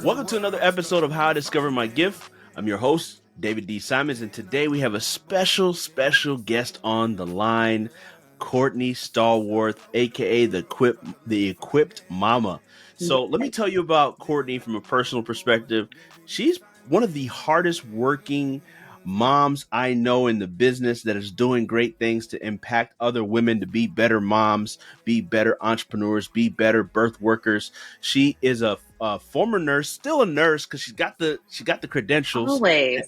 Welcome to another episode of How I Discovered My Gift. I'm your host, David D. Simons, and today we have a special guest on the line, Courtney Stallworth, aka the Equipped Mama. So let me tell you about Courtney from a personal perspective. She's one of the hardest working moms I know in the business that is doing great things to impact other women to be better moms, be better entrepreneurs, be better birth workers. She is a former nurse, still a nurse because she got the credentials, Always.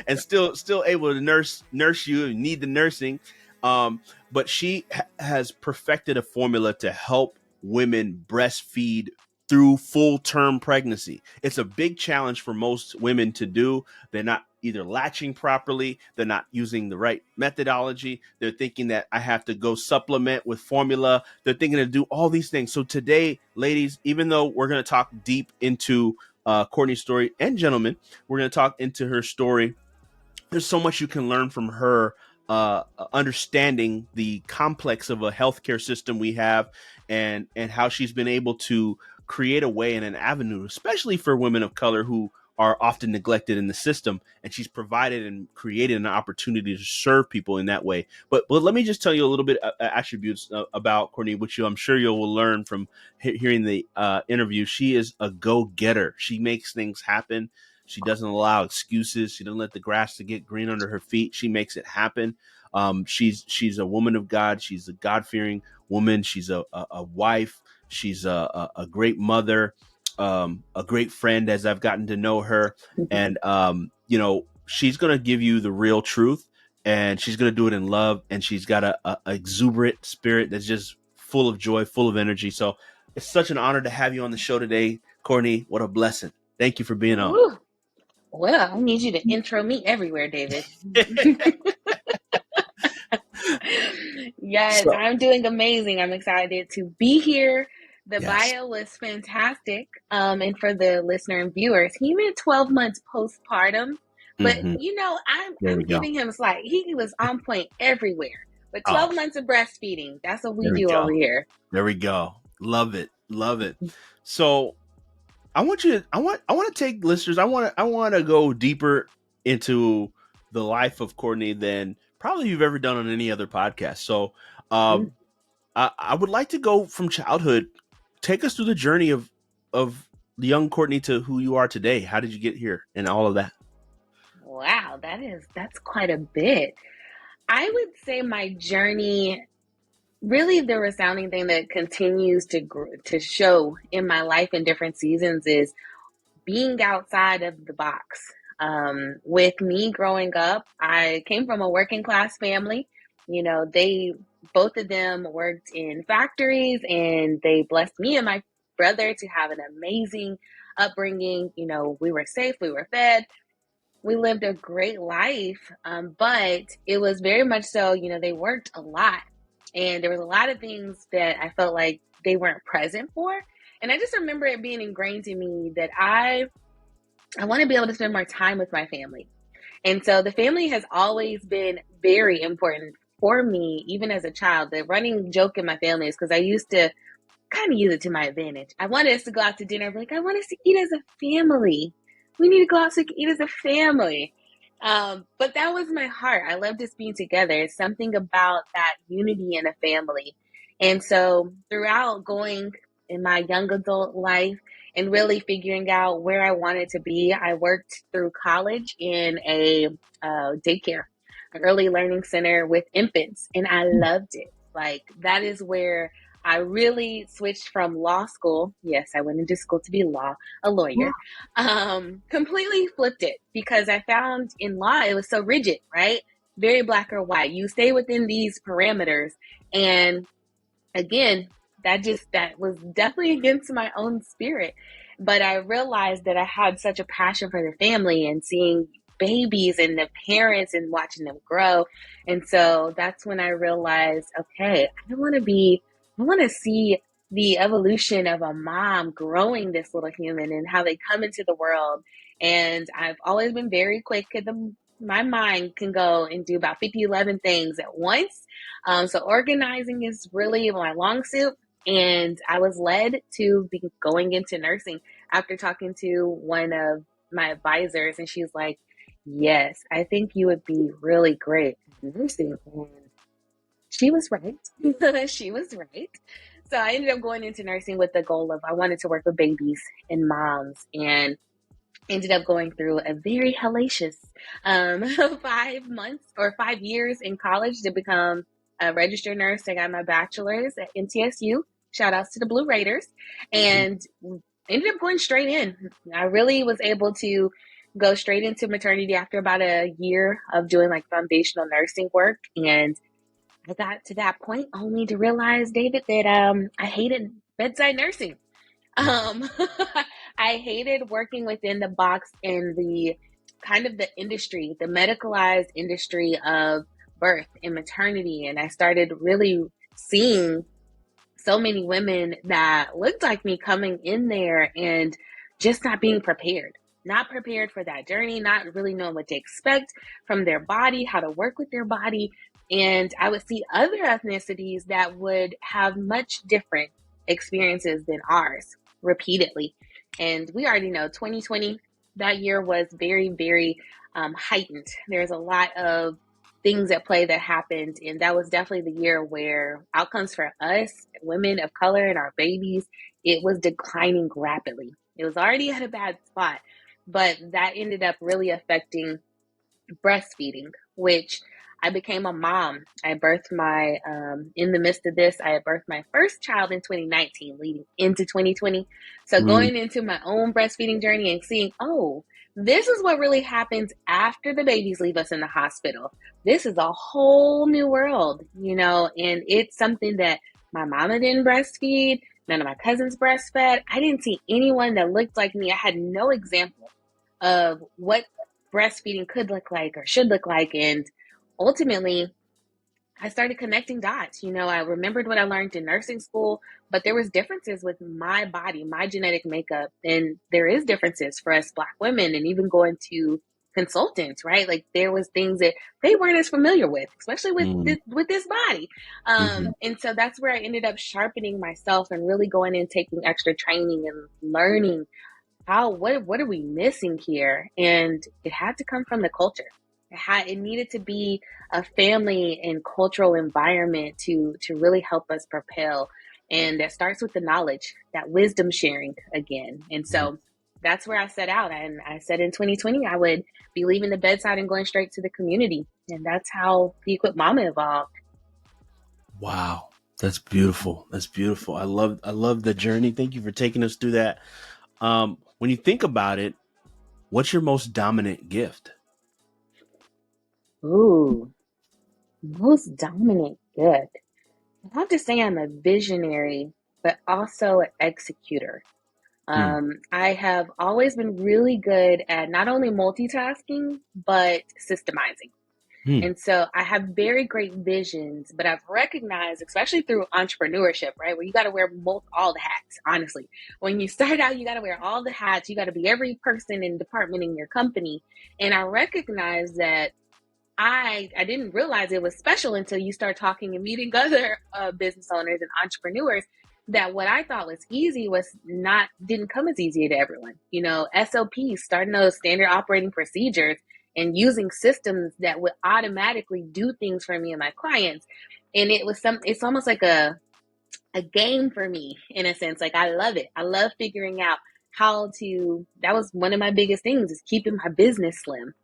and still able to nurse you and need the nursing. But she has perfected a formula to help women breastfeed through full term pregnancy. It's a big challenge for most women to do. They're not either latching properly, they're not using the right methodology. They're thinking that I have to go supplement with formula. They're thinking to do all these things. So today, ladies, even though we're going to talk deep into Courtney's story, and gentlemen, we're going to talk into her story. There's so much you can learn from her, understanding the complex of a healthcare system we have, and how she's been able to create a way and an avenue, especially for women of color who are often neglected in the system. And she's provided and created an opportunity to serve people in that way. But let me just tell you a little bit attributes about Courtney, which I'm sure you will learn from hearing the interview. She is a go-getter. She makes things happen. She doesn't allow excuses. She doesn't let the grass to get green under her feet. She makes it happen. She's a woman of God. She's a God-fearing woman. She's a wife. She's a great mother, a great friend as I've gotten to know her. And, she's going to give you the real truth, and she's going to do it in love. And she's got a exuberant spirit that's just full of joy, full of energy. So it's such an honor to have you on the show today, Courtney. What a blessing. Thank you for being on. Woo. Well, I need you to intro me everywhere, David. Yes, So, I'm doing amazing. I'm excited to be here. The yes. bio was fantastic. And for the listener and viewers, he meant 12 months postpartum. But Mm-hmm. There I'm we go. giving him slack. He was on point everywhere. But 12 Oh, months of breastfeeding, that's what we there we do go. over here. There we go. Love it. Love it. So I want to take listeners. I want to go deeper into the life of Courtney than probably you've ever done on any other podcast. So Mm. I would like to go from childhood. Take us through the journey of the young Courtney to who you are today. How did you get here and all of that? Wow, that's quite a bit. I would say my journey, really the resounding thing that continues to show in my life in different seasons is being outside of the box. With me growing up, I came from a working class family. They both of them worked in factories, and they blessed me and my brother to have an amazing upbringing. We were safe, we were fed, we lived a great life, but it was very much so, they worked a lot. And there was a lot of things that I felt like they weren't present for. And I just remember it being ingrained in me that I want to be able to spend more time with my family. And so the family has always been very important for me, even as a child. The running joke in my family is because I used to kind of use it to my advantage. I wanted us to go out to dinner. Like, I want us to eat as a family. We need to go out to eat as a family. But that was my heart. I love just being together. It's something about that unity in a family. And so throughout going in my young adult life and really figuring out where I wanted to be, I worked through college in a daycare, an early learning center with infants, and I loved it. Like, that is where I really switched from law school. Yes, I went into school to be a lawyer. Completely flipped it because I found in law it was so rigid, right? Very black or white. You stay within these parameters. And again, that was definitely against my own spirit. But I realized that I had such a passion for the family and seeing babies and the parents and watching them grow. And so that's when I realized, okay, I want to see the evolution of a mom growing this little human and how they come into the world. And I've always been very quick my mind can go and do about 50, 11 things at once. So organizing is really my long suit. And I was led to be going into nursing after talking to one of my advisors, and she's like, yes, I think you would be really great at nursing. And she was right. She was right. So I ended up going into nursing with the goal of I wanted to work with babies and moms, and ended up going through a very hellacious 5 months or 5 years in college to become a registered nurse. I got my bachelor's at MTSU. Shout outs to the Blue Raiders. And ended up going straight in. I really was able to go straight into maternity after about a year of doing like foundational nursing work. And I got to that point only to realize, David, that I hated bedside nursing. Um, I hated working within the box in the kind of the industry, the medicalized industry of birth and maternity. And I started really seeing so many women that looked like me coming in there and just not being prepared. Not prepared for that journey, not really knowing what to expect from their body, how to work with their body. And I would see other ethnicities that would have much different experiences than ours repeatedly. And we already know 2020, that year was very, very heightened. There's a lot of things at play that happened. And that was definitely the year where outcomes for us, women of color, and our babies, it was declining rapidly. It was already at a bad spot, but that ended up really affecting breastfeeding, which I became a mom. I birthed in the midst of this, I had birthed my first child in 2019, leading into 2020. So Mm. going into my own breastfeeding journey and seeing, oh, this is what really happens after the babies leave us in the hospital. This is a whole new world, and it's something that my mama didn't breastfeed. None of my cousins breastfed. I didn't see anyone that looked like me. I had no example of what breastfeeding could look like or should look like. And ultimately, I started connecting dots. I remembered what I learned in nursing school, but there was differences with my body, my genetic makeup, and there is differences for us Black women, and even going to consultants, right? Like there was things that they weren't as familiar with, especially with Mm. with this body. Hmm. And so that's where I ended up sharpening myself and really going and taking extra training and learning what are we missing here? And it had to come from the culture. It needed to be a family and cultural environment to really help us propel. And that starts with the knowledge, that wisdom sharing again. And so that's where I set out. And I said in 2020 I would be leaving the bedside and going straight to the community. And that's how the Equipped Mama evolved. Wow. That's beautiful. That's beautiful. I love the journey. Thank you for taking us through that. When you think about it, what's your most dominant gift? Ooh, most dominant good. I have to say I'm a visionary, but also an executor. Hmm. I have always been really good at not only multitasking, but systemizing. Hmm. And so I have very great visions, but I've recognized, especially through entrepreneurship, right, where you got to wear all the hats, honestly. When you start out, you got to wear all the hats. You got to be every person and department in your company. And I recognize that I didn't realize it was special until you start talking and meeting other business owners and entrepreneurs, that what I thought was easy was not didn't come as easy to everyone. SOPs, starting those standard operating procedures and using systems that would automatically do things for me and my clients. And it's almost like a game for me in a sense. Like I love it. I love figuring out that was one of my biggest things, is keeping my business slim.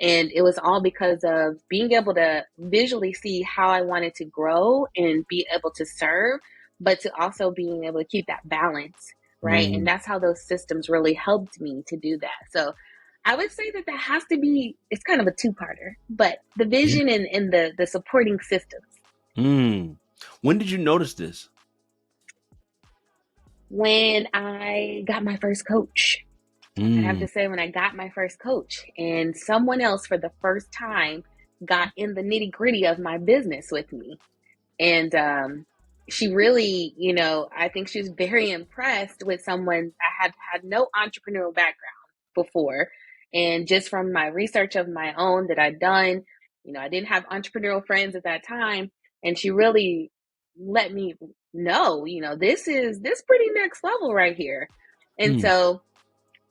And it was all because of being able to visually see how I wanted to grow and be able to serve, but to also being able to keep that balance, right? And Mm. that's how those systems really helped me to do that. So I would say that has to be, it's kind of a two-parter, but the Yeah. vision and the supporting systems. Mm. When did you notice this? When I got my first coach, I have Mm. to say, when I got my first coach and someone else for the first time got in the nitty gritty of my business with me. And she really, I think she was very impressed with someone. I had no entrepreneurial background before. And just from my research of my own that I'd done, I didn't have entrepreneurial friends at that time. And she really let me know, this pretty next level right here. And Mm, so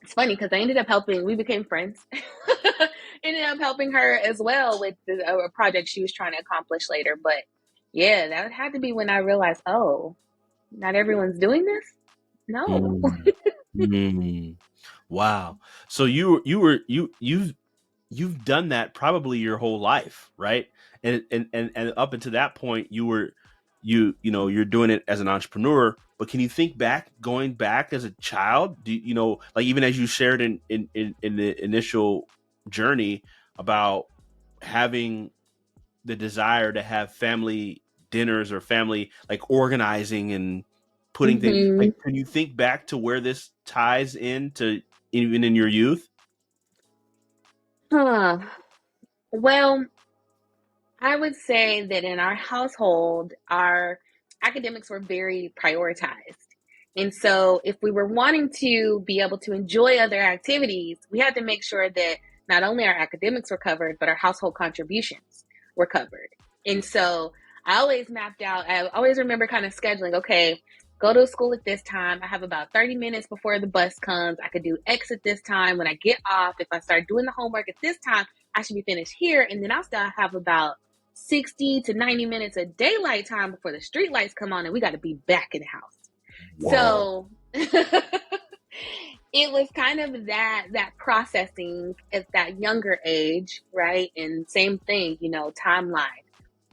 it's funny because I ended up helping, we became friends. Ended up helping her as well with a project she was trying to accomplish later. But yeah, that had to be when I realized, oh, not everyone's doing this. No. mm, mm. Wow. So you've done that probably your whole life, right? And up until that point, you're doing it as an entrepreneur. But can you think back, going back as a child? Like even as you shared in the initial journey about having the desire to have family dinners or family like organizing and putting things Hmm. like, can you think back to where this ties into even in your youth? Huh. Well, I would say that in our household, our academics were very prioritized. And so, if we were wanting to be able to enjoy other activities, we had to make sure that not only our academics were covered, but our household contributions were covered. And so, I always mapped out, I always remember kind of scheduling, okay, go to school at this time. I have about 30 minutes before the bus comes. I could do X at this time. When I get off, if I start doing the homework at this time, I should be finished here. And then I'll still have about 60 to 90 minutes of daylight time before the street lights come on and we got to be back in the house. Whoa. So it was kind of that processing at that younger age, right? And same thing, timeline.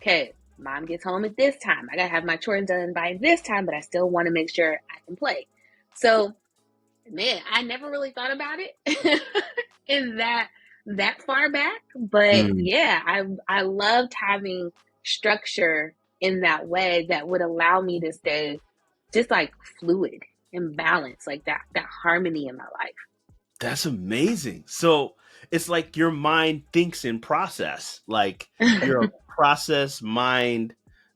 Okay, mom gets home at this time. I got to have my chores done by this time, but I still want to make sure I can play. So, man, I never really thought about it in that far back, but Mm. yeah, I loved having structure in that way that would allow me to stay just like fluid and balanced, like that harmony in my life. That's amazing. So it's like your mind thinks in process. Like you're a process mind,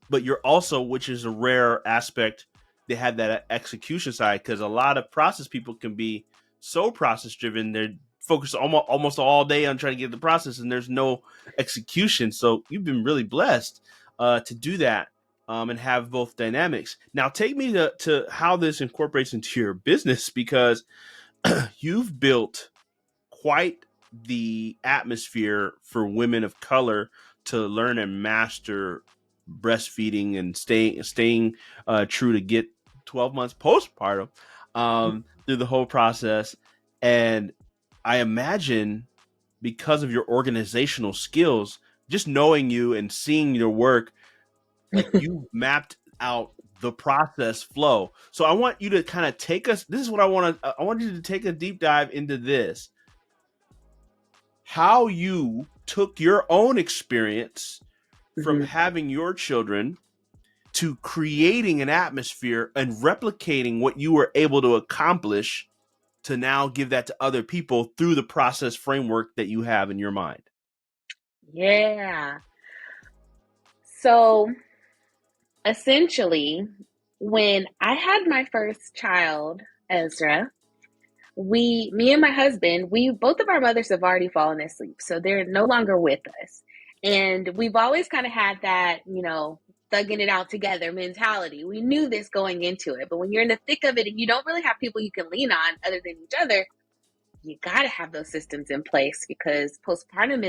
but you're also, which is a rare aspect, they have that execution side because a lot of process people can be so process driven. They're focused almost all day on trying to get the process, and there's no execution. So you've been really blessed to do that. And have both dynamics. Now, take me to how this incorporates into your business because you've built quite the atmosphere for women of color to learn and master breastfeeding and staying true to get 12 months postpartum through the whole process. And I imagine because of your organizational skills, just knowing you and seeing your work, like you mapped out the process flow. So I want you to kind of take us. This is what I want you to take a deep dive into this. How you took your own experience from Mm-hmm. having your children to creating an atmosphere and replicating what you were able to accomplish to now give that to other people through the process framework that you have in your mind. Yeah. So essentially, when I had my first child, Ezra, me and my husband, we both of our mothers have already fallen asleep, so they're no longer with us. And we've always kind of had that, thugging it out together mentality. We knew this going into it, but when you're in the thick of it and you don't really have people you can lean on other than each other, you got to have those systems in place because postpartum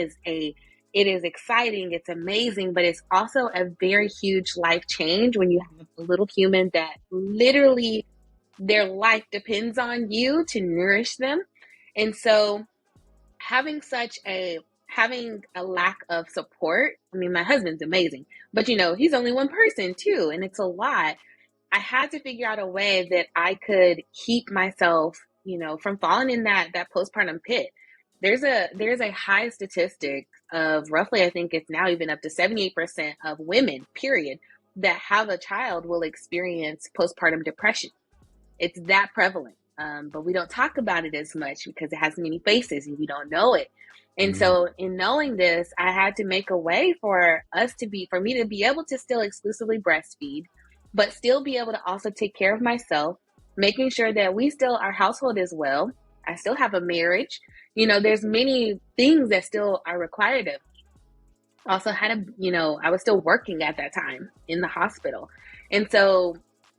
it is exciting, it's amazing, but it's also a very huge life change when you have a little human that literally their life depends on you to nourish them. And so having a lack of support, I mean, my husband's amazing, but he's only one person too, and it's a lot. I had to figure out a way that I could keep myself, from falling in that postpartum pit. There's a high statistic of roughly, I think it's now even up to 78% of women, period, that have a child will experience postpartum depression. It's that prevalent. But we don't talk about it as much because it has many faces and we don't know it. And Mm. so in knowing this, I had to make a way for me to be able to still exclusively breastfeed, but still be able to also take care of myself, making sure that our household is well. I still have a marriage. There's many things that still are required of me. Also had I was still working at that time in the hospital. And so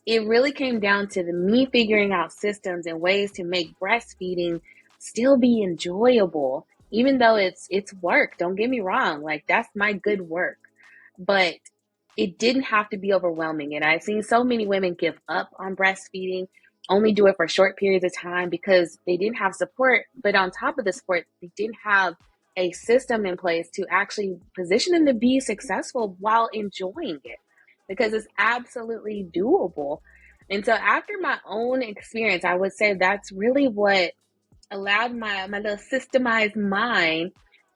it really came down to me figuring out systems and ways to make breastfeeding still be enjoyable, even though it's work. Don't get me wrong, like that's my good work. But it didn't have to be overwhelming. And I've seen so many women give up on breastfeeding, only do it for short periods of time because they didn't have support. But on top of the support, they didn't have a system in place to actually position them to be successful while enjoying it, because it's absolutely doable. And so after my own experience, I would say that's really what allowed my little systemized mind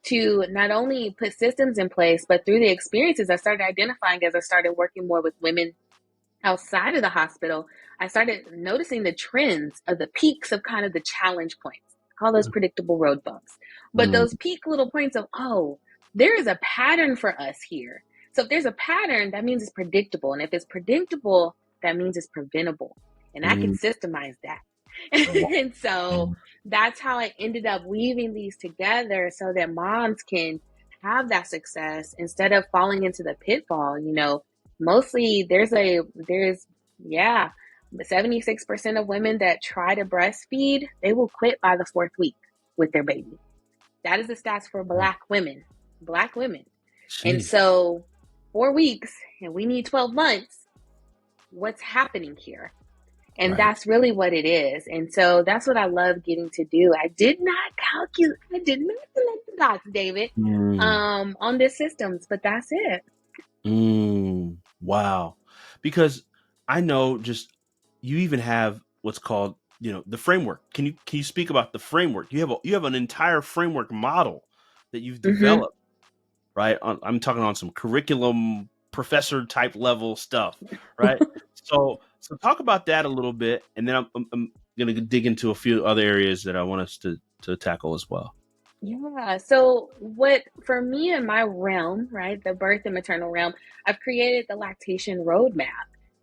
to not only put systems in place, but through the experiences I started identifying as I started working more with women outside of the hospital, I started noticing the trends of the peaks of kind of the challenge points, call those predictable road bumps. But Mm, those peak little points of, oh, there is a pattern for us here. So if there's a pattern, that means it's predictable. And if it's predictable, that means it's preventable. And I can mm, systemize that. wow. And so that's how I ended up weaving these together so that moms can have that success instead of falling into the pitfall. Mostly there's yeah, 76% of women that try to breastfeed, they will quit by the fourth week with their baby. That is the stats for black women. And Jeez. so 4 weeks and we need 12 months. What's happening here? And Right. that's really what it is. And so that's what I love getting to do. I did not calculate, I did not connect the dots, David, Mm, on the systems, but that's it. wow. Because I know just you even have what's called, the framework. Can you speak about the framework? You have an entire framework model that you've Mm-hmm. developed, right? I'm talking on some curriculum professor type level stuff, right? So talk about that a little bit, and then I'm going to dig into a few other areas that I want us to tackle as well. Yeah. So, what for me in my realm, right, the birth and maternal realm, I've created the lactation roadmap.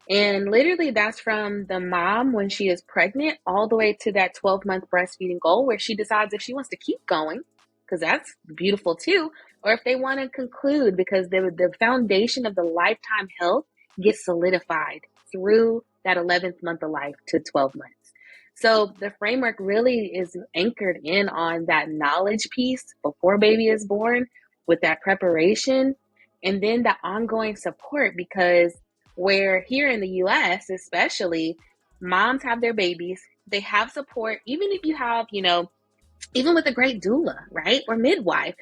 And literally, that's from the mom when she is pregnant all the way to that 12-month breastfeeding goal where she decides if she wants to keep going, because that's beautiful too, or if they want to conclude because the foundation of the lifetime health gets solidified through that 11th month of life to 12 months. So the framework really is anchored in on that knowledge piece before baby is born with that preparation and then the ongoing support, because where here in the US, especially, moms have their babies, they have support, even if you have, even with a great doula, right? Or midwife,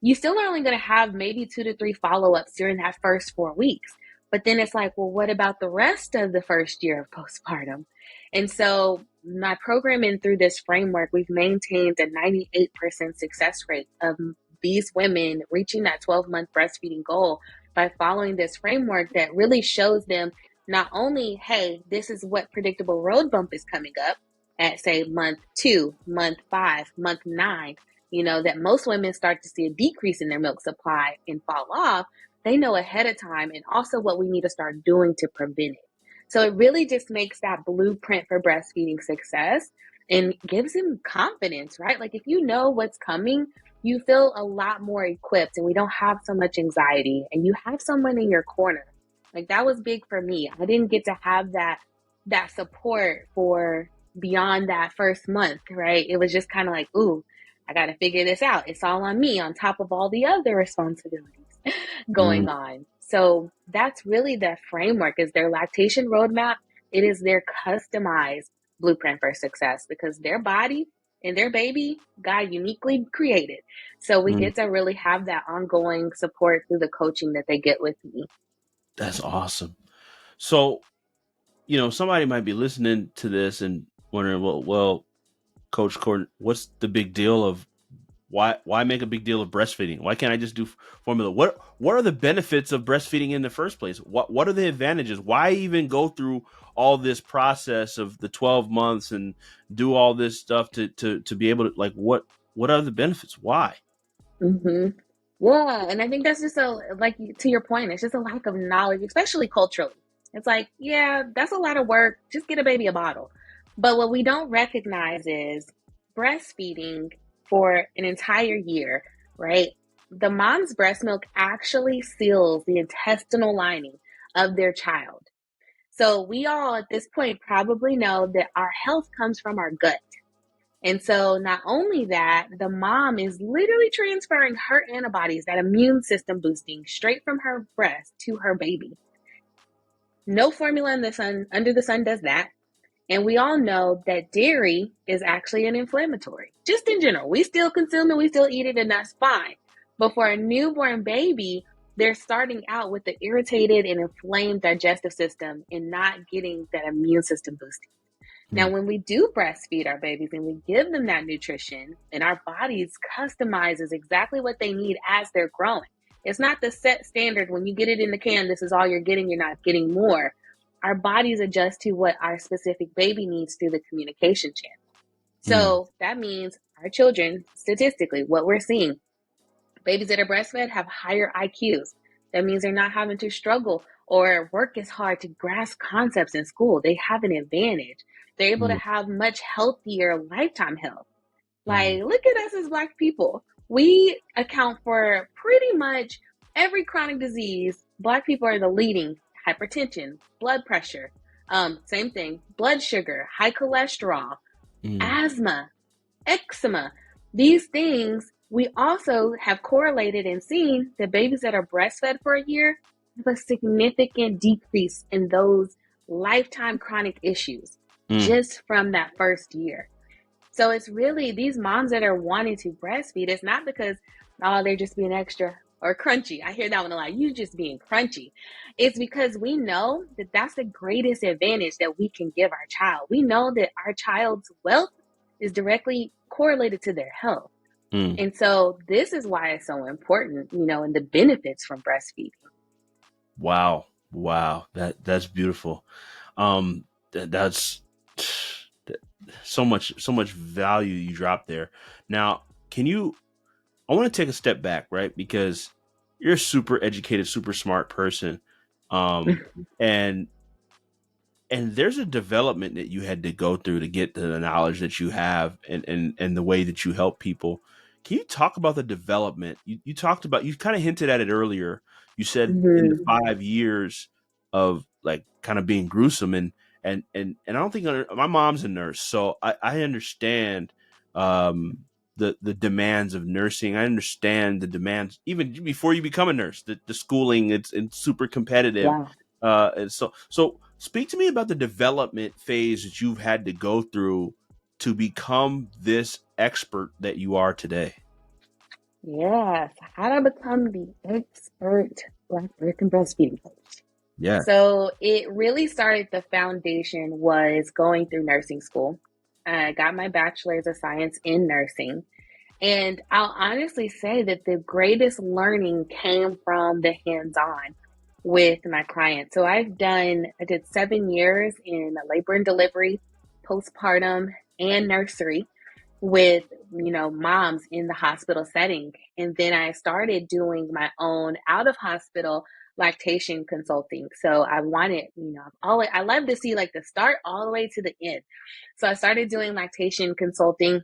you still are only going to have maybe 2 to 3 follow-ups during that first 4 weeks. But then it's like, well, what about the rest of the first year of postpartum? And so my programming through this framework, we've maintained a 98% success rate of these women reaching that 12-month breastfeeding goal by following this framework that really shows them not only, hey, this is what predictable road bump is coming up at, say, month 2, month 5, month 9, that most women start to see a decrease in their milk supply and fall off. They know ahead of time and also what we need to start doing to prevent it. So it really just makes that blueprint for breastfeeding success and gives them confidence, right? Like if you know what's coming, you feel a lot more equipped and we don't have so much anxiety and you have someone in your corner. Like that was big for me. I didn't get to have that support for beyond that first month, right? It was just kind of like, ooh, I got to figure this out. It's all on me on top of all the other responsibilities going Mm, on. So that's really the framework is their lactation roadmap. It is their customized blueprint for success because their body and their baby God uniquely created. So we mm, get to really have that ongoing support through the coaching that they get with me. that's awesome. So, somebody might be listening to this and wondering, well, Coach Courtney, what's the big deal of why make a big deal of breastfeeding? Why can't I just do formula? What are the benefits of breastfeeding in the first place? What are the advantages? Why even go through all this process of the 12 months and do all this stuff to be able to, like, what are the benefits? Why? Mm-hmm. Yeah, and I think that's just like to your point, it's just a lack of knowledge, especially culturally. It's like, yeah, that's a lot of work. Just get a baby a bottle. But what we don't recognize is breastfeeding for an entire year, right? The mom's breast milk actually seals the intestinal lining of their child. So we all at this point probably know that our health comes from our gut. And so not only that, the mom is literally transferring her antibodies, that immune system boosting, straight from her breast to her baby. No formula in the sun under the sun does that. And we all know that dairy is actually an inflammatory, just in general. We still consume it, we still eat it, and that's fine. But for a newborn baby, they're starting out with the irritated and inflamed digestive system and not getting that immune system boosting. Now, Mm, when we do breastfeed our babies and we give them that nutrition, and our bodies customizes exactly what they need as they're growing. It's not the set standard when you get it in the can, this is all you're getting, you're not getting more. Our bodies adjust to what our specific baby needs through the communication channel. mm, So that means our children, statistically, what we're seeing, babies that are breastfed have higher IQs. That means they're not having to struggle or work as hard to grasp concepts in school. They have an advantage. They're able to mm, have much healthier lifetime health. mm, Like, look at us as Black people. We account for pretty much every chronic disease. Black people are the leading: hypertension, blood pressure, same thing, blood sugar, high cholesterol, mm, asthma, eczema. These things we also have correlated and seen that babies that are breastfed for a year have a significant decrease in those lifetime chronic issues mm. just from that first year. So it's really these moms that are wanting to breastfeed. It's not because, oh, they're just being extra or crunchy. I hear that one a lot. You just being crunchy. It's because we know that that's the greatest advantage that we can give our child. We know that our child's wealth is directly correlated to their health. Mm. And so this is why it's so important, and the benefits from breastfeeding. Wow. Wow. That's beautiful. That's so much value you dropped there. Now, can you I want to take a step back, right? Because you're a super educated, super smart person. Um and there's a development that you had to go through to get to the knowledge that you have and the way that you help people. Can you talk about the development? You talked about, you kind of hinted at it earlier. You said in the Mm-hmm. 5 years of like kind of being gruesome and I don't think my mom's a nurse, so I understand the demands of nursing. I understand the demands even before you become a nurse. The schooling, it's super competitive. Wow. And so speak to me about the development phase that you've had to go through to become this expert that you are today. Yes. How to become the expert Black birth and breastfeeding coach. Yeah. So it really started, the foundation was going through nursing school. I got my bachelor's of science in nursing. And I'll honestly say that the greatest learning came from the hands on with my clients. So I did 7 years in labor and delivery, postpartum, and nursery with moms in the hospital setting. And then I started doing my own out of hospital lactation consulting. So I wanted, always, I love to see like the start all the way to the end. So I started doing lactation consulting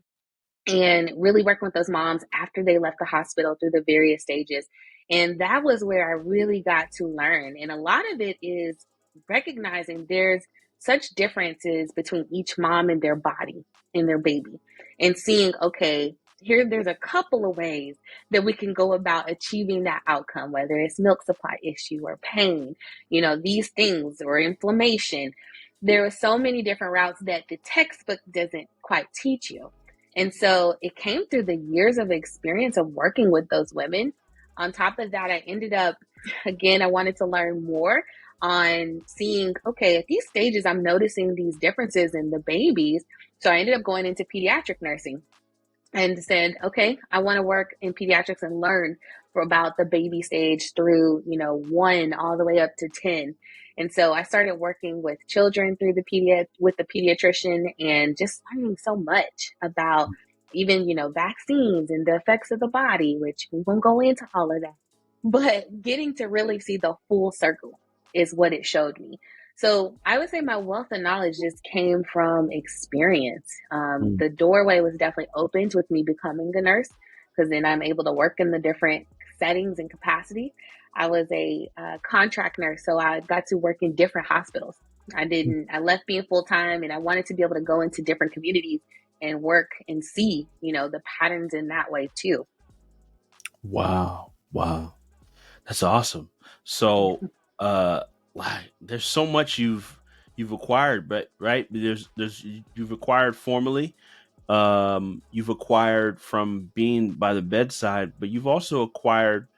and really working with those moms after they left the hospital through the various stages. And that was where I really got to learn. And a lot of it is recognizing there's such differences between each mom and their body and their baby, and seeing, okay, here there's a couple of ways that we can go about achieving that outcome, whether it's milk supply issue or pain, these things, or inflammation. There are so many different routes that the textbook doesn't quite teach you. And so it came through the years of experience of working with those women. On top of that, I ended up, again, I wanted to learn more on seeing, okay, at these stages, I'm noticing these differences in the babies. So I ended up going into pediatric nursing and said, okay, I want to work in pediatrics and learn for about the baby stage through, 1 all the way up to 10. And so I started working with children through with the pediatrician, and just learning so much about even, vaccines and the effects of the body, which we won't go into all of that. But getting to really see the full circle is what it showed me. So I would say my wealth of knowledge just came from experience. Mm. The doorway was definitely opened with me becoming a nurse, because then I'm able to work in the different settings and capacity. I was a contract nurse, so I got to work in different hospitals. I left being full time and I wanted to be able to go into different communities and work and see, the patterns in that way too. Wow. Wow. That's awesome. So, like, there's so much you've acquired, but right there's you've acquired formally, you've acquired from being by the bedside, but you've also acquired,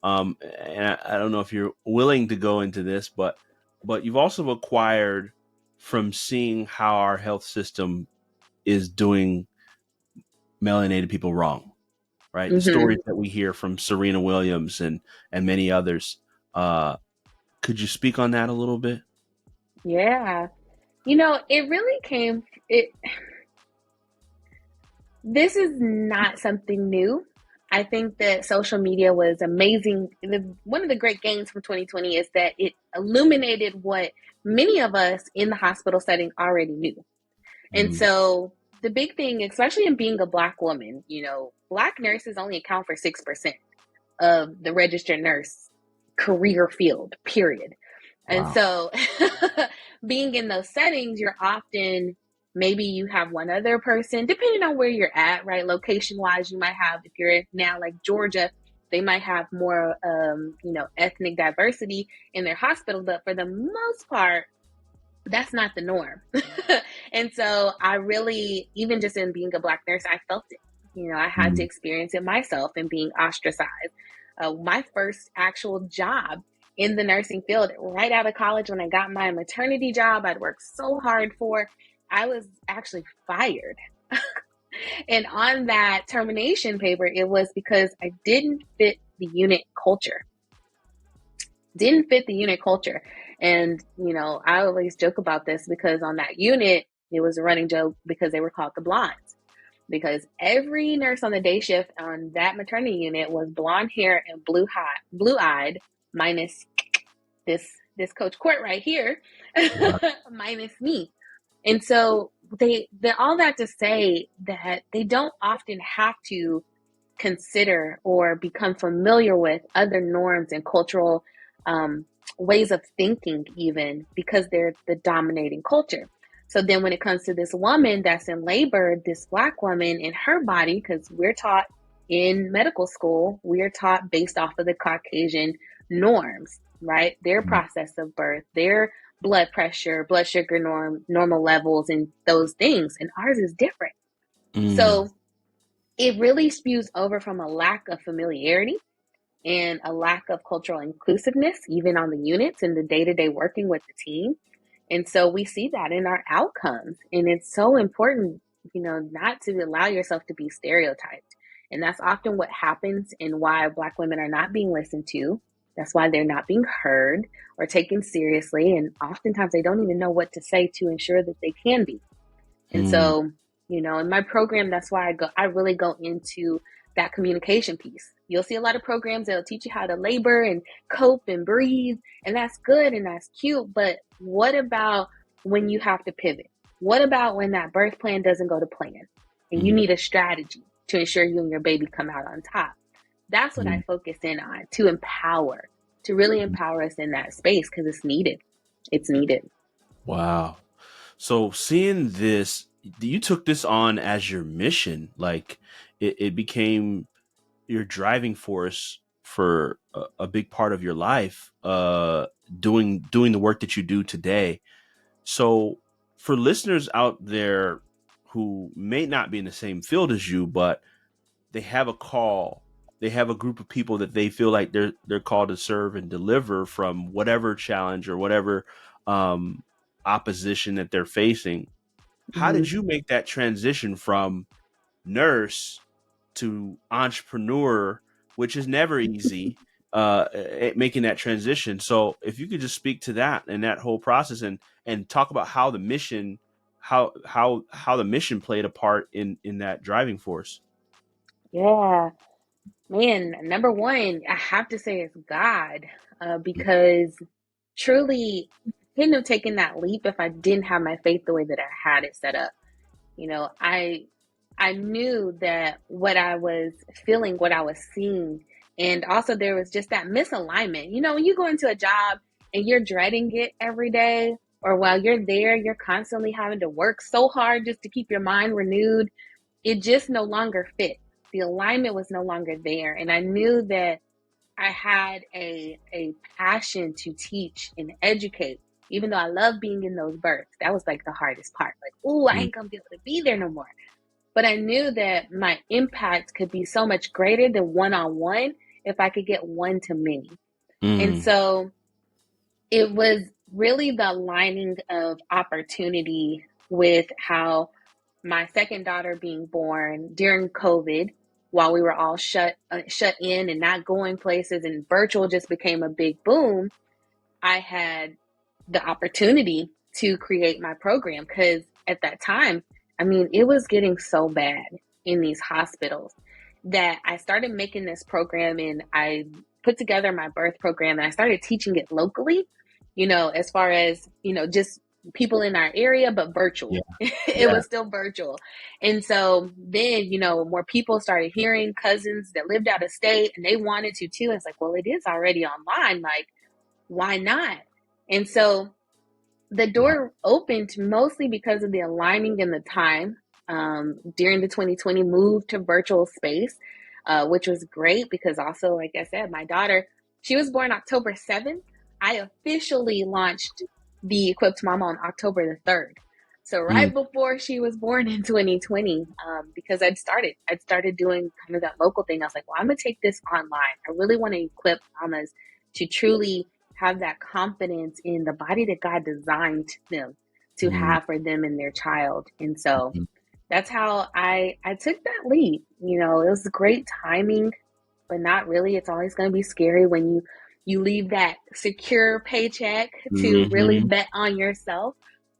and I don't know if you're willing to go into this, but you've also acquired from seeing how our health system is doing melanated people wrong, right? The Hmm. stories that we hear from Serena Williams and many others. Could you speak on that a little bit? Yeah. It really this is not something new. I think that social media was amazing. One of the great gains from 2020 is that it illuminated what many of us in the hospital setting already knew. And Mm, so the big thing, especially in being a Black woman, Black nurses only account for 6% of the registered nurse career field, period. And wow. so being in those settings, you're often, maybe you have one other person, depending on where you're at, right? Location wise, you might have, if you're now like Georgia, they might have more, ethnic diversity in their hospital, but for the most part, that's not the norm. And so I really, even just in being a Black nurse, I felt it. I had to Mm, experience it myself and being ostracized. My first actual job in the nursing field, right out of college, when I got my maternity job, I'd worked so hard for, I was actually fired. And on that termination paper, it was because I didn't fit the unit culture. Didn't fit the unit culture. And, I always joke about this because on that unit, it was a running joke because they were called the blondes. Because every nurse on the day shift on that maternity unit was blonde hair and blue eyed, minus this this coach Court right here, wow. minus me. And so they all that to say that they don't often have to consider or become familiar with other norms and cultural um, ways of thinking, even because they're the dominating culture. So then, when it comes to this woman that's in labor, this Black woman in her body, because we're taught in medical school, we're taught based off of the Caucasian norms, right? Their Mm, process of birth, their blood pressure, blood sugar normal levels, and those things. And ours is different. mm, So it really spews over from a lack of familiarity and a lack of cultural inclusiveness, even on the units and the day to day working with the team. And so we see that in our outcomes. And it's so important, not to allow yourself to be stereotyped. And that's often what happens and why Black women are not being listened to. That's why they're not being heard or taken seriously. And oftentimes they don't even know what to say to ensure that they can be. And mm, so, in my program, that's why I really go into that communication piece. You'll see a lot of programs that'll teach you how to labor and cope and breathe, and that's good and that's cute. But what about when you have to pivot? What about when that birth plan doesn't go to plan and you mm, need a strategy to ensure you and your baby come out on top? That's what I mm, focus in on to really mm. empower us in that space because it's needed. It's needed. Wow. So seeing this, you took this on as your mission. Like, it became your driving force for a big part of your life, doing the work that you do today. So for listeners out there who may not be in the same field as you, but they have a call, they have a group of people that they feel like they're called to serve and deliver from whatever challenge or whatever, um, opposition that they're facing. How Mm-hmm. did you make that transition from nurse to entrepreneur, which is never easy, making that transition? So if you could just speak to that and that whole process, and talk about how the mission, how the mission played a part in that driving force. Yeah. Man, number one, I have to say it's God, because truly couldn't have taken that leap if I didn't have my faith the way that I had it set up. You know, I knew that what I was feeling, what I was seeing, and also there was just that misalignment. When you go into a job and you're dreading it every day, or while you're there, you're constantly having to work so hard just to keep your mind renewed. It just no longer fit. The alignment was no longer there. And I knew that I had a passion to teach and educate, even though I love being in those births. That was like the hardest part. Like, oh, I Mm, ain't gonna be able to be there no more. But I knew that my impact could be so much greater than one on one if I could get one to many. And mm, so it was really the aligning of opportunity with how my second daughter being born during COVID, while we were all shut in and not going places, and virtual just became a big boom. I had the opportunity to create my program because at that time, I mean, it was getting so bad in these hospitals that I started making this program, and I put together my birth program, and I started teaching it locally, as far as, just people in our area, but yeah, virtual. It yeah. was still virtual. And so then, more people started hearing, cousins that lived out of state, and they wanted to too. It's like, well, it is already online. Like, why not? And so the Wow. door opened mostly because of the aligning in the time, during the 2020 move to virtual space, which was great because also, like I said, my daughter, she was born October 7th. I officially launched the Equipped Mama on October the 3rd. So Mm, right before she was born in 2020, because I'd started doing kind of that local thing. I was like, well, I'm gonna take this online. I really want to equip mamas to truly have that confidence in the body that God designed them to mm, have for them and their child. And so mm, that's how I took that leap. It was great timing, but not really. It's always going to be scary when you leave that secure paycheck to really mhm. bet on yourself.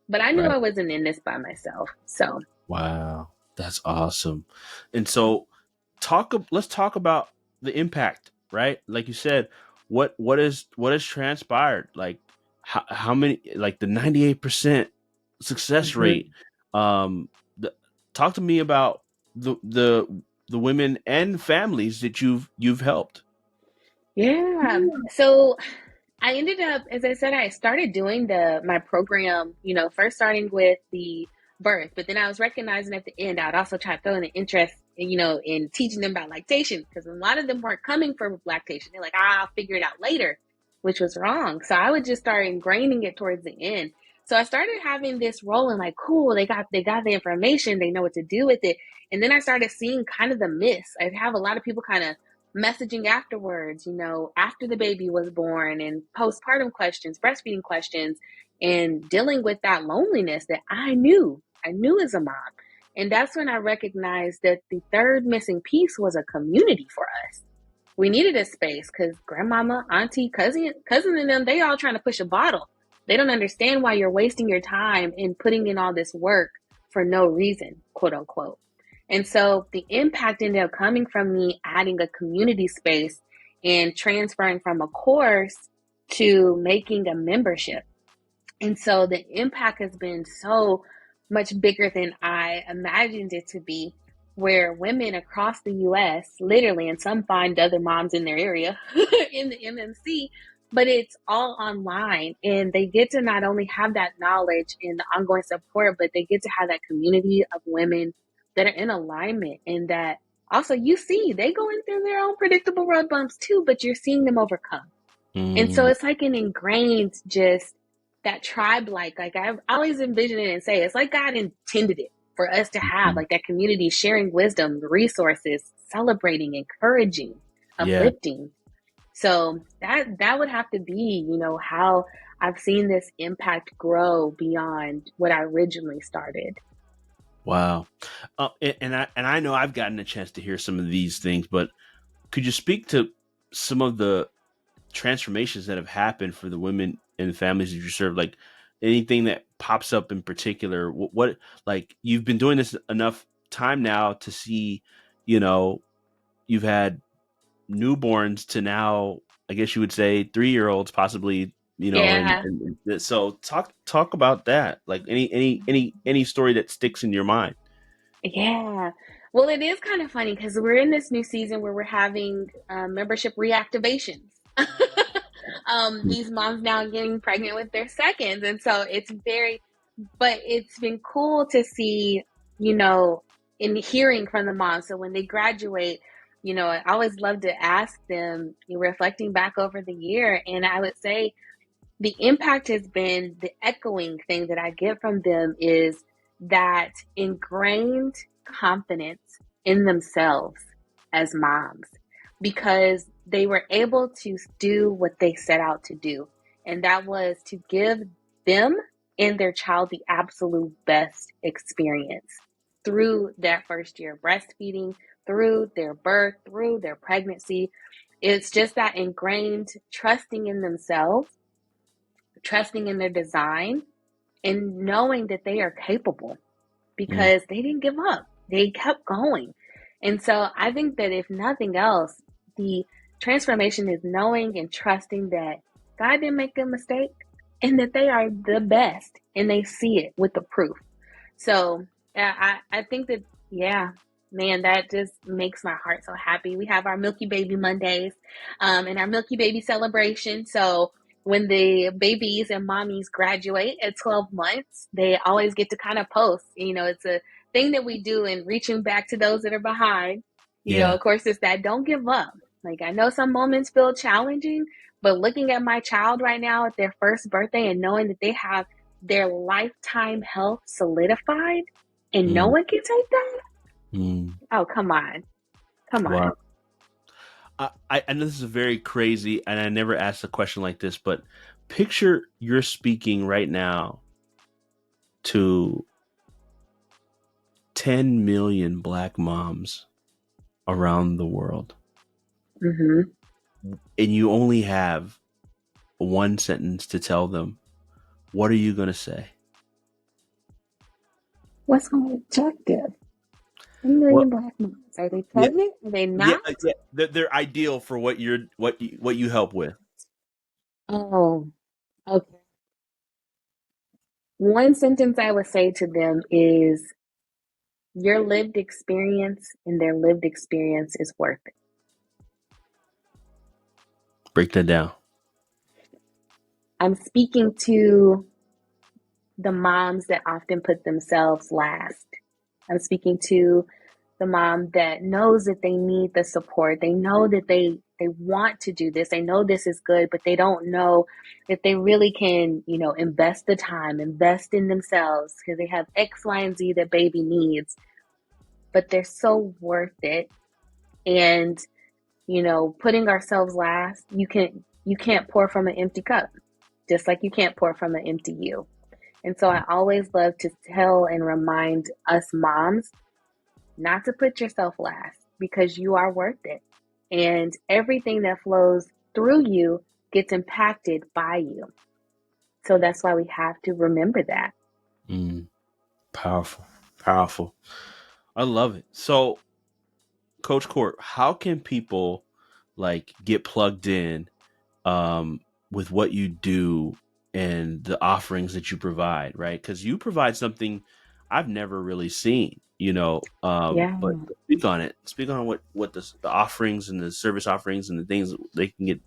But I knew Right. I wasn't in this by myself. So, Wow. That's awesome. And so let's talk about the impact, right? Like you said, what has transpired? Like how many, like the 98% success mhm. rate. Um the, talk to me about the women and families that you've helped. Yeah. So I ended up, as I said, I started doing my program, first starting with the birth, but then I was recognizing at the end, I'd also try to throw in an interest, in teaching them about lactation because a lot of them weren't coming for lactation. They're like, I'll figure it out later, which was wrong. So I would just start ingraining it towards the end. So I started having this role and like, cool, they got the information, they know what to do with it. And then I started seeing kind of the myths. I'd have a lot of people kind of messaging afterwards, after the baby was born, and postpartum questions, breastfeeding questions, and dealing with that loneliness that I knew as a mom. And that's when I recognized that the third missing piece was a community for us. We needed a space because grandmama, auntie, cousin, and them, they all trying to push a bottle. They don't understand why you're wasting your time and putting in all this work for no reason, quote unquote. And so the impact ended up coming from me adding a community space and transferring from a course to making a membership. And so the impact has been so much bigger than I imagined it to be, where women across the US, literally, and some find other moms in their area in the MMC, but it's all online. And they get to not only have that knowledge and the ongoing support, but they get to have that community of women that are in alignment, and that also you see they going through their own predictable road bumps too, but you're seeing them overcome. And so Mm, it's like an ingrained, just that tribe, like I always envision it and say it's like God intended it for us to have mhm. like that community, sharing wisdom, resources, celebrating, encouraging, Yeah. uplifting. So that would have to be, how I've seen this impact grow beyond what I originally started. Wow. And I know I've gotten a chance to hear some of these things, but could you speak to some of the transformations that have happened for the women and families that you serve? Like anything that pops up in particular? What like you've been doing this enough time now to see, you know, you've had newborns to now, I guess you would say 3-year-olds possibly, Yeah. so talk about that. Like any story that sticks in your mind. Yeah. Well, it is kind of funny because we're in this new season where we're having membership reactivations. These moms now getting pregnant with their seconds. And so but it's been cool to see, you know, in hearing from the moms. So when they graduate, you know, I always love to ask them, reflecting back over the year. And I would say the impact has been the echoing thing that I get from them is that ingrained confidence in themselves as moms because they were able to do what they set out to do. And that was to give them and their child the absolute best experience through that first year of breastfeeding, through their birth, through their pregnancy. It's just that ingrained trusting in themselves, trusting in their design, and knowing that they are capable Mm, because they didn't give up. They kept going. And so I think that if nothing else, the transformation is knowing and trusting that God didn't make a mistake and that they are the best and they see it with the proof. So I think that, yeah, man, that just makes my heart so happy. We have our Milky Baby Mondays and our Milky Baby celebration. So when the babies and mommies graduate at 12 months, they always get to kind of post. You know, it's a thing that we do in reaching back to those that are behind. You know, yeah. of course, it's that don't give up. Like, I know some moments feel challenging, but looking at my child right now at their first birthday and knowing that they have their lifetime health solidified and no Mm, one can take that. mm. Oh, come on. Come Wow. on. I know this is very crazy, and I never asked a question like this, but picture you're speaking right now to 10 million black moms around the world, Mm-hmm. and you only have one sentence to tell them. What are you going to say? What's my objective? A Well, million black moms. Are they yeah, pregnant? Are they yeah, not? yeah. They're ideal for what you help with. Oh, okay. One sentence I would say to them is your lived experience and their lived experience is worth it. Break that down. I'm speaking to the moms that often put themselves last. I'm speaking to the mom that knows that they need the support. They know that they want to do this. They know this is good, but they don't know if they really can, invest the time, invest in themselves because they have X, Y, and Z that baby needs, but they're so worth it. And, putting ourselves last, you can't pour from an empty cup, just like you can't pour from an empty you. And so I always love to tell and remind us moms not to put yourself last because you are worth it. And everything that flows through you gets impacted by you. So that's why we have to remember that. Mm, powerful, powerful. I love it. So, Coach Court, how can people like get plugged in with what you do and the offerings that you provide, right? Because you provide something I've never really seen, Yeah. but speak on it. Speak on what the offerings and the service offerings and the things they can get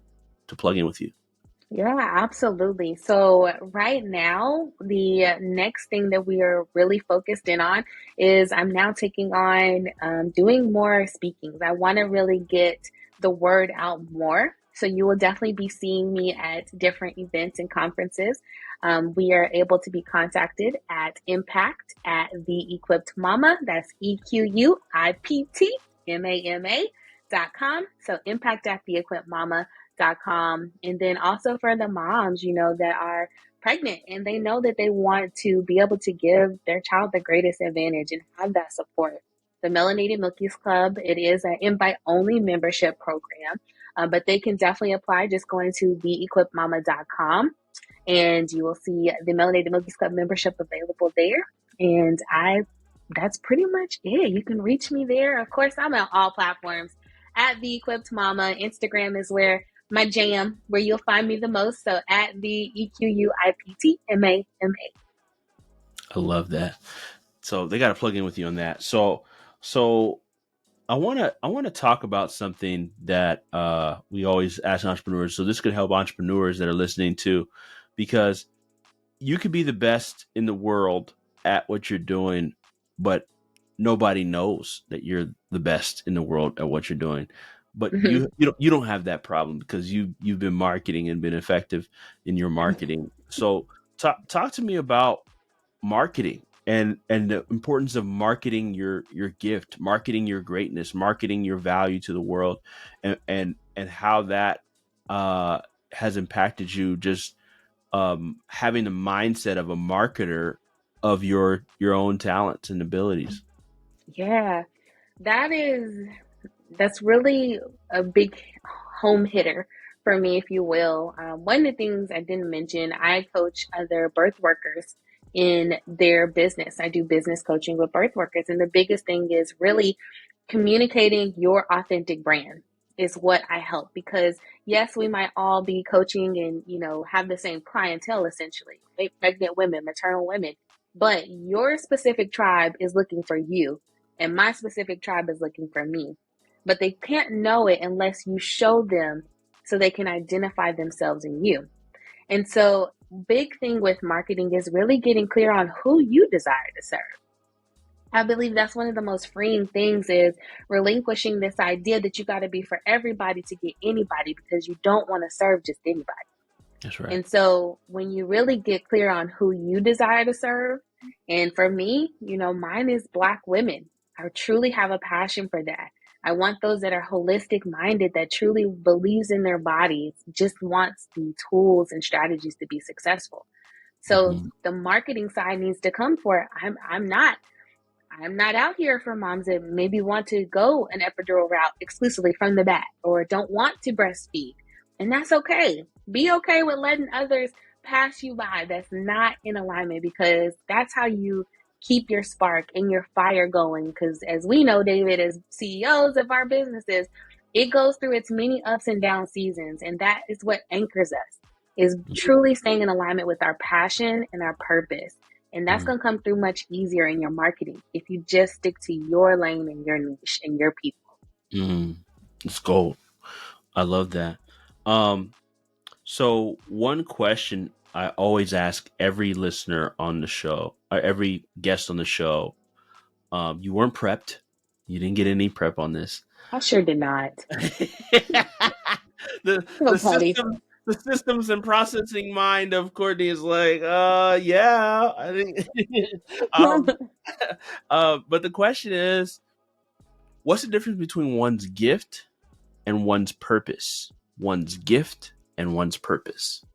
to plug in with you. Yeah, absolutely. So, right now, the next thing that we are really focused in on is I'm now taking on doing more speakings. I want to really get the word out more. So, you will definitely be seeing me at different events and conferences. We are able to be contacted at impact at the equipped mama. That's EQUIPTMAMA.com. So, impact at the equipped mama.com. And then also for the moms, that are pregnant and they know that they want to be able to give their child the greatest advantage and have that support. The Melanated Milkies Club, it is an invite only membership program, but they can definitely apply just going to theequippedmama.com and you will see the Melanated Milkies Club membership available there. And that's pretty much it. You can reach me there. Of course, I'm on all platforms at the Equipped Mama. Instagram is where my jam, where you'll find me the most. So at the EQUIPTMAMA. I love that. So they got to plug in with you on that. So I want to talk about something that we always ask entrepreneurs. So this could help entrepreneurs that are listening too, because you could be the best in the world at what you're doing, but nobody knows that you're the best in the world at what you're doing. But Mhm. you don't have that problem because you've been marketing and been effective in your marketing. So talk to me about marketing and the importance of marketing your gift, marketing your greatness, marketing your value to the world, and how that uh has impacted you, just having the mindset of a marketer of your own talents and abilities. Yeah, that is that's really a big home hitter for me, if you will. One of the things I didn't mention, I coach other birth workers in their business. I do business coaching with birth workers. And the biggest thing is really communicating your authentic brand is what I help, because yes, we might all be coaching and, have the same clientele, essentially, pregnant women, maternal women, but your specific tribe is looking for you and my specific tribe is looking for me, but they can't know it unless you show them so they can identify themselves in you. And so, big thing with marketing is really getting clear on who you desire to serve. I believe that's one of the most freeing things is relinquishing this idea that you got to be for everybody to get anybody, because you don't want to serve just anybody. That's right. And so when you really get clear on who you desire to serve, and for me, mine is Black women. I truly have a passion for that. I want those that are holistic minded, that truly believes in their bodies, just wants the tools and strategies to be successful. So Mm-hmm. the marketing side needs to come for it. I'm not out here for moms that maybe want to go an epidural route exclusively from the back or don't want to breastfeed. And that's okay. Be okay with letting others pass you by that's not in alignment, because that's how you keep your spark and your fire going. Because as we know, David, as CEOs of our businesses, it goes through its many ups and down seasons. And that is what anchors us, is truly staying in alignment with our passion and our purpose. And that's Mm-hmm. going to come through much easier in your marketing if you just stick to your lane and your niche and your people. Mm-hmm. It's gold. I love that. Um, so one question I always ask every listener on the show, or every guest on the show, you weren't prepped. You didn't get any prep on this. I sure did not. The No, Patty. systems and processing mind of Courtney is like, yeah, I think. um, but the question is, what's the difference between one's gift and one's purpose? One's gift and one's purpose.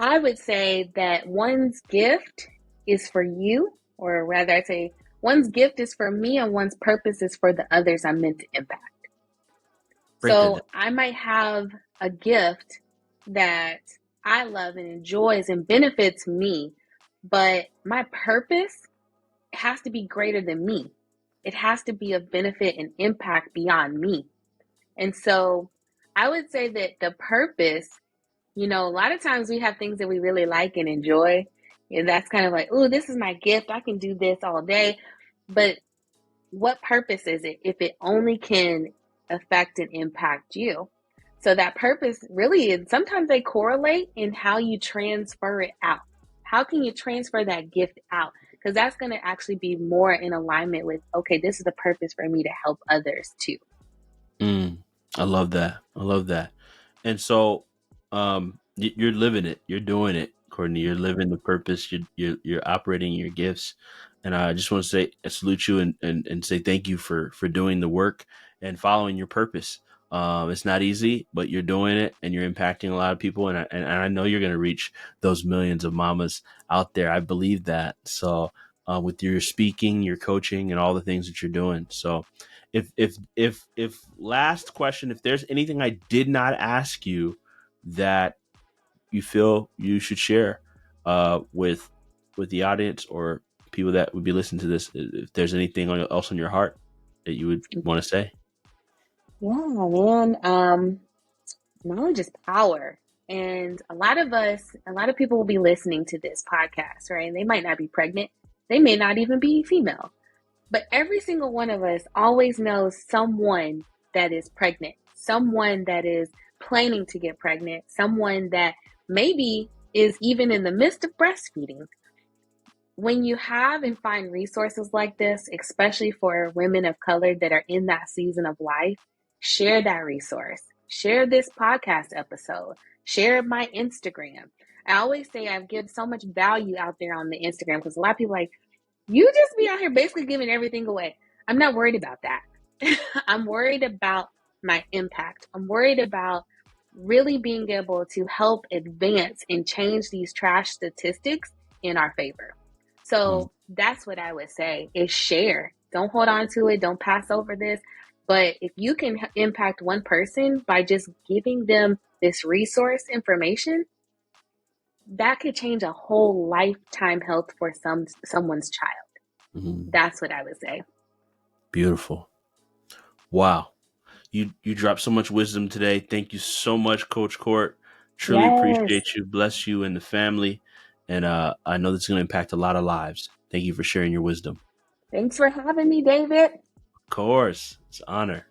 I would say that one's gift is for you, or rather, I'd say one's gift is for me and one's purpose is for the others I'm meant to impact. Break that down. So I might have a gift that I love and enjoys and benefits me, but my purpose has to be greater than me. It has to be of benefit and impact beyond me. And so I would say that the purpose, a lot of times we have things that we really like and enjoy. And that's kind of like, oh, this is my gift. I can do this all day. But what purpose is it if it only can affect and impact you? So that purpose really is, sometimes they correlate in how you transfer it out. How can you transfer that gift out? Because that's going to actually be more in alignment with, okay, this is a purpose for me to help others too. Mm, I love that. I love that. And so, you're living it. You're doing it, Courtney. You're living the purpose. You're operating your gifts. And I just want to say, I salute you and say thank you for doing the work and following your purpose. It's not easy, but you're doing it and you're impacting a lot of people. And I know you're going to reach those millions of mamas out there. I believe that. So, with your speaking, your coaching, and all the things that you're doing. So, if last question, if there's anything I did not ask you that you feel you should share with the audience or people that would be listening to this, if there's anything else on your heart that you would want to say. Yeah, man. Knowledge is power. And a lot of people will be listening to this podcast, right? And they might not be pregnant. They may not even be female. But every single one of us always knows someone that is pregnant, someone that is planning to get pregnant, someone that maybe is even in the midst of breastfeeding. When you have and find resources like this, especially for women of color that are in that season of life, share that resource. Share this podcast episode. Share my Instagram. I always say I give so much value out there on the Instagram because a lot of people are like, you just be out here basically giving everything away. I'm not worried about that. I'm worried about my impact. I'm worried about really being able to help advance and change these trash statistics in our favor. So that's what I would say is share. Don't hold on to it. Don't pass over this. But if you can impact one person by just giving them this resource information, that could change a whole lifetime health for someone's child. Mm-hmm. That's what I would say. Beautiful. Wow. You dropped so much wisdom today. Thank you so much, Coach Court. Truly appreciate you. Bless you and the family. And I know this is going to impact a lot of lives. Thank you for sharing your wisdom. Thanks for having me, David. Of course. It's an honor.